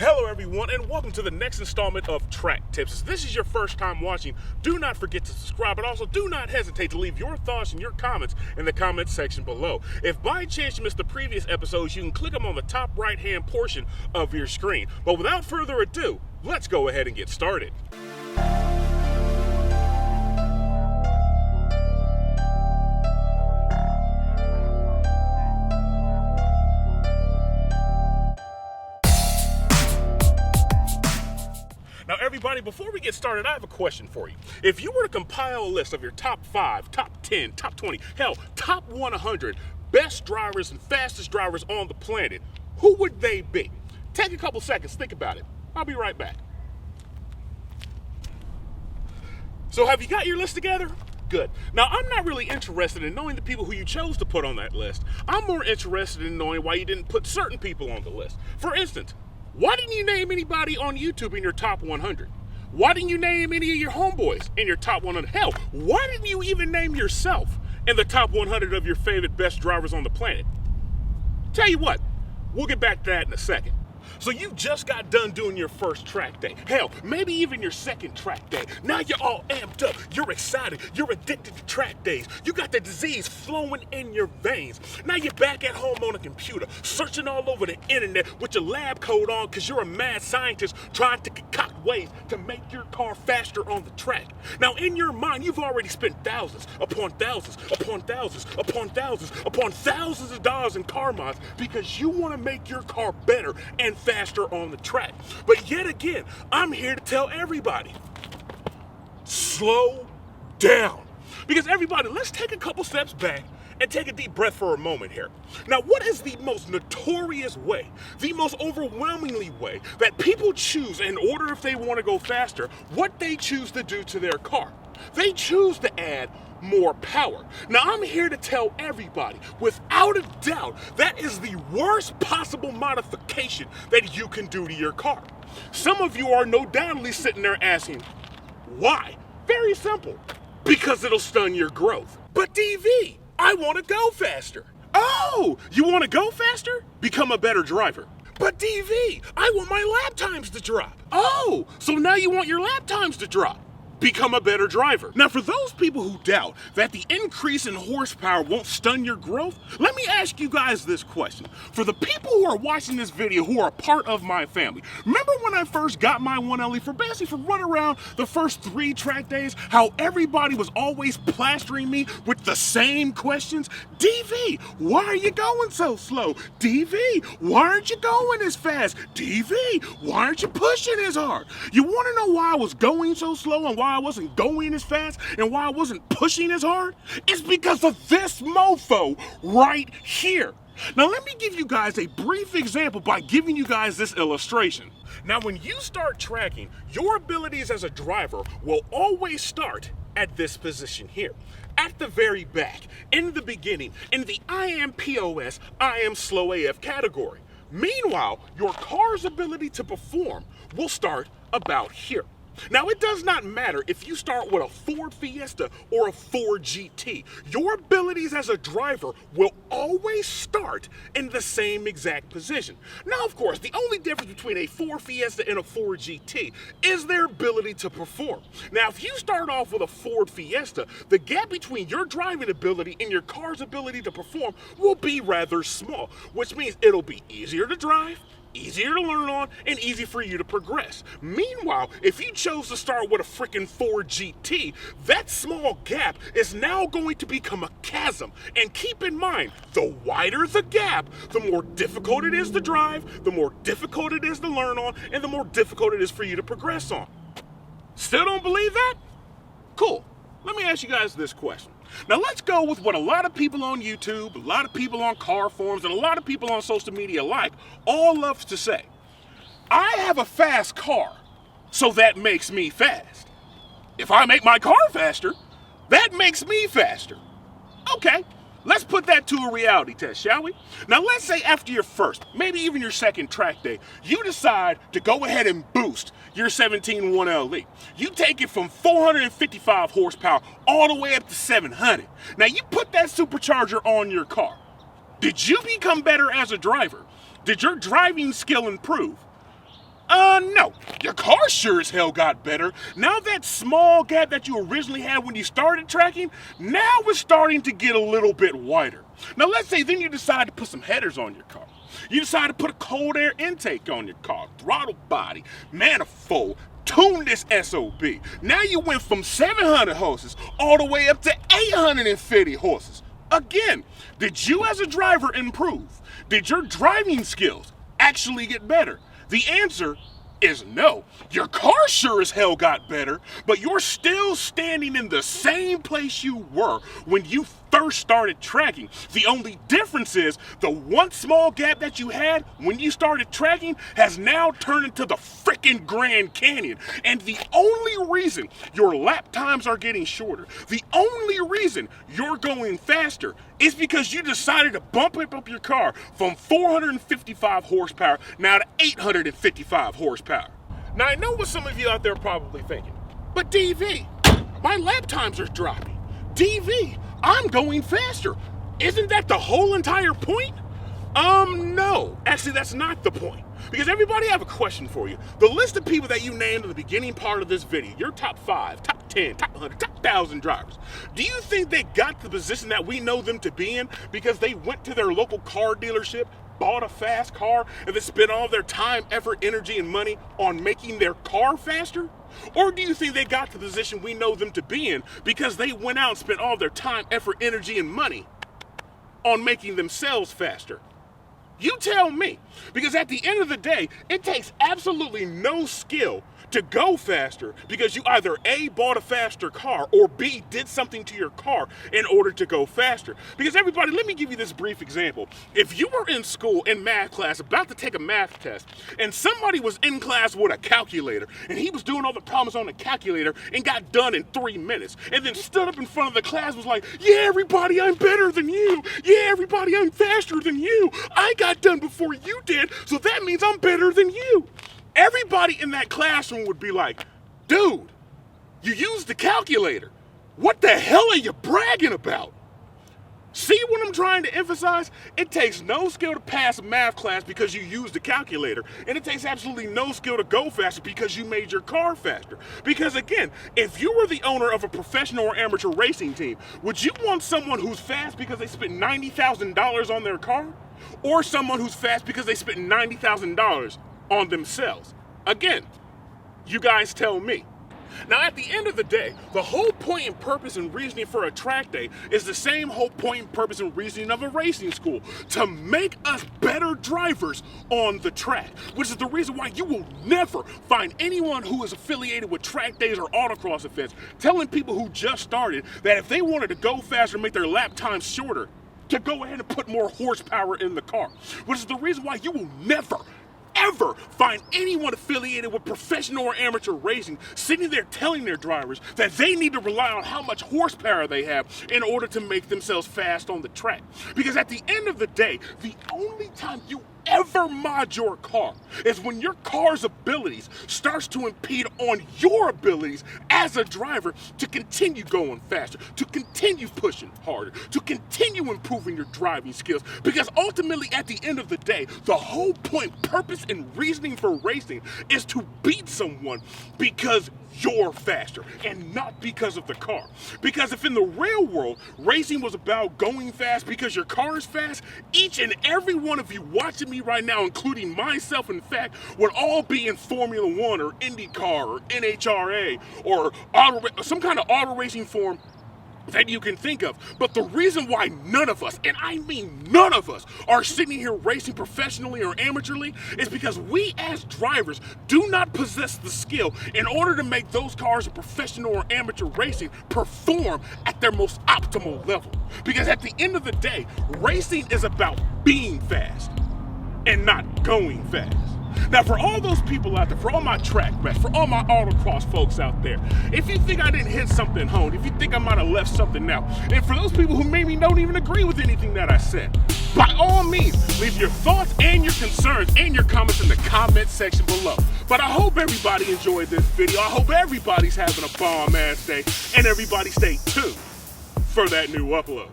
Hello everyone and welcome to the next installment of Track Tips. If this is your first time watching, do not forget to subscribe, but also do not hesitate to leave your thoughts and your comments in the comment section below. If by chance you missed the previous episodes, you can click them on the top right hand portion of your screen. But without further ado, let's go ahead and get started. Now everybody, before we get started, I have a question for you. If you were to compile a list of your top 5, top 10, top 20, hell, top 100 best drivers and fastest drivers on the planet, who would they be? Take a couple seconds, think about it. I'll be right back. So have you got your list together? Good. Now, I'm not really interested in knowing the people who you chose to put on that list. I'm more interested in knowing why you didn't put certain people on the list. For instance, why didn't you name anybody on YouTube in your top 100? Why didn't you name any of your homeboys in your top 100? Hell, why didn't you even name yourself in the top 100 of your favorite best drivers on the planet? Tell you what, we'll get back to that in a second. So you just got done doing your first track day. Hell, maybe even your second track day. Now you're all amped up. You're excited. You're addicted to track days. You got the disease flowing in your veins. Now you're back at home on a computer, searching all over the internet with your lab coat on because you're a mad scientist trying to concoct ways to make your car faster on the track. Now in your mind, you've already spent thousands upon thousands upon thousands upon thousands upon thousands of dollars in car mods because you want to make your car better and faster on the track. But yet again, I'm here to tell everybody, slow down. Because everybody, let's take a couple steps back and take a deep breath for a moment here. Now, what is the most notorious way, the most overwhelmingly way that people choose in order if they want to go faster, what they choose to do to their car? They choose to add more power. Now, I'm here to tell everybody, without a doubt, that is the worst possible modification that you can do to your car. Some of you are no doubtly sitting there asking, why? Very simple. Because it'll stun your growth. But DV, I want to go faster. Oh, you want to go faster? Become a better driver. But DV, I want my lap times to drop. Oh, so now you want your lap times to drop. Become a better driver. Now, for those people who doubt that the increase in horsepower won't stun your growth, let me ask you guys this question. For the people who are watching this video who are part of my family, remember when I first got my 1LE for running around the first 3 track days, how everybody was always plastering me with the same questions? DV, why are you going so slow? DV, why aren't you going as fast? DV, why aren't you pushing as hard? You want to know why I was going so slow and why I wasn't going as fast and why I wasn't pushing as hard? It's because of this mofo right here. Now let me give you guys a brief example by giving you guys this illustration. Now when you start tracking, your abilities as a driver will always start at this position here. At the very back, in the beginning, in the I am POS, I am slow AF category. Meanwhile, your car's ability to perform will start about here. Now, it does not matter if you start with a Ford Fiesta or a Ford GT. Your abilities as a driver will always start in the same exact position. Now, of course, the only difference between a Ford Fiesta and a Ford GT is their ability to perform. Now, if you start off with a Ford Fiesta, the gap between your driving ability and your car's ability to perform will be rather small, which means it'll be easier to drive, easier to learn on, and easy for you to progress. Meanwhile, if you chose to start with a freaking Ford GT, that small gap is now going to become a chasm. And keep in mind, the wider the gap, the more difficult it is to drive, the more difficult it is to learn on, and the more difficult it is for you to progress on. Still don't believe that? Cool. Let me ask you guys this question. Now let's go with what a lot of people on YouTube, a lot of people on car forums, and a lot of people on social media alike all love to say. I have a fast car, so that makes me fast. If I make my car faster, that makes me faster. Okay, let's put that to a reality test, shall we? Now let's say after your first, maybe even your second track day, you decide to go ahead and boost your 17 1LE. You take it from 455 horsepower all the way up to 700. Now you put that supercharger on your car. Did you become better as a driver? Did your driving skill improve? No. Your car sure as hell got better. Now that small gap that you originally had when you started tracking, now it's starting to get a little bit wider. Now let's say then you decide to put some headers on your car. You decide to put a cold air intake on your car, throttle body, manifold, tune this SOB. Now you went from 700 horses all the way up to 850 horses. Again, did you as a driver improve? Did your driving skills actually get better? The answer is no. Your car sure as hell got better, but you're still standing in the same place you were when you first started tracking. The only difference is the one small gap that you had when you started tracking has now turned into the freaking Grand Canyon. And the only reason your lap times are getting shorter, the only reason you're going faster is because you decided to bump up your car from 455 horsepower now to 855 horsepower. Now I know what some of you out there are probably thinking, but DV, my lap times are dropping. DV, I'm going faster. Isn't that the whole entire point? No. Actually, that's not the point. Because everybody, I have a question for you. The list of people that you named in the beginning part of this video, your top 5, top 10, top 100, top 1,000 drivers, do you think they got the position that we know them to be in because they went to their local car dealership, bought a fast car, and then spent all their time, effort, energy, and money on making their car faster? Or do you think they got the position we know them to be in because they went out and spent all their time, effort, energy, and money on making themselves faster? You tell me. Because at the end of the day, it takes absolutely no skill to go faster because you either A, bought a faster car, or B, did something to your car in order to go faster. Because everybody, let me give you this brief example. If you were in school in math class about to take a math test and somebody was in class with a calculator and he was doing all the problems on the calculator and got done in 3 minutes and then stood up in front of the class was like, yeah, everybody, I'm better than you. Yeah, everybody, I'm faster than you. I got done before you did, so that means I'm better than you. Everybody in that classroom would be like, dude, you used the calculator. What the hell are you bragging about? See what I'm trying to emphasize? It takes no skill to pass a math class because you used the calculator. And it takes absolutely no skill to go faster because you made your car faster. Because again, if you were the owner of a professional or amateur racing team, would you want someone who's fast because they spent $90,000 on their car? Or someone who's fast because they spent $90,000 on themselves? Again, you guys tell me. Now, at the end of the day, the whole point and purpose and reasoning for a track day is the same whole point and purpose and reasoning of a racing school, to make us better drivers on the track, which is the reason why you will never find anyone who is affiliated with track days or autocross events telling people who just started that if they wanted to go faster and make their lap times shorter, to go ahead and put more horsepower in the car, which is the reason why you will never ever find anyone affiliated with professional or amateur racing sitting there telling their drivers that they need to rely on how much horsepower they have in order to make themselves fast on the track. Because at the end of the day, the only time you ever mod your car is when your car's abilities starts to impede on your abilities as a driver to continue going faster, to continue pushing harder, to continue improving your driving skills. Because ultimately, at the end of the day, the whole point, purpose, and reasoning for racing is to beat someone because you're faster and not because of the car. Because if in the real world racing was about going fast because your car is fast, each and every one of you watching me right now, including myself, in fact, would all be in Formula One or IndyCar or NHRA or some kind of auto racing form that you can think of. But the reason why none of us, and I mean none of us, are sitting here racing professionally or amateurly is because we as drivers do not possess the skill in order to make those cars of professional or amateur racing perform at their most optimal level. Because at the end of the day, racing is about being fast and not going fast. Now, for all those people out there, for all my track rats, for all my autocross folks out there, if you think I didn't hit something home, if you think I might have left something out, and for those people who maybe don't even agree with anything that I said, by all means, leave your thoughts and your concerns and your comments in the comment section below. But I hope everybody enjoyed this video. I hope everybody's having a bomb-ass day, and everybody stay tuned for that new upload.